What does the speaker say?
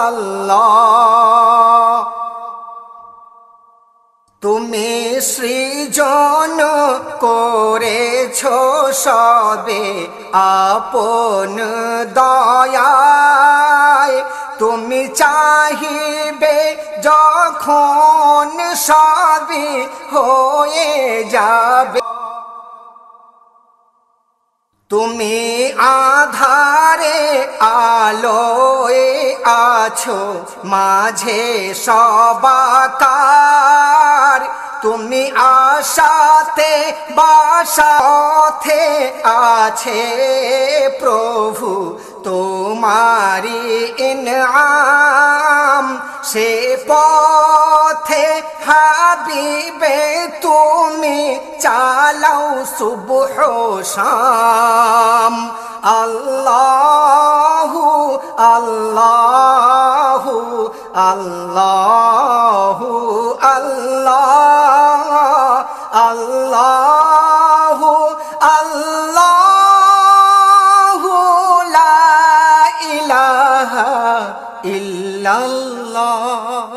আল্লাহ। তুমি সৃজন করেছ সবে আপন দয়ায়, তুমি চাহিবে যখন সবই হয়ে যাবে। তুমি আধারে আলোয় আছো মাঝে সবাকার, তুমি আশাতে বাসাতে আছে প্রভু তোমারি ইনআম। সে পথে হাবিবে তুমি চালাও সুবহ শাম। আল্লাহু আল্লাহু আল্লাহু আল্লাহ আল্লাহু আল্লাহু লা ইলাহা ইল্লাল্লাহ।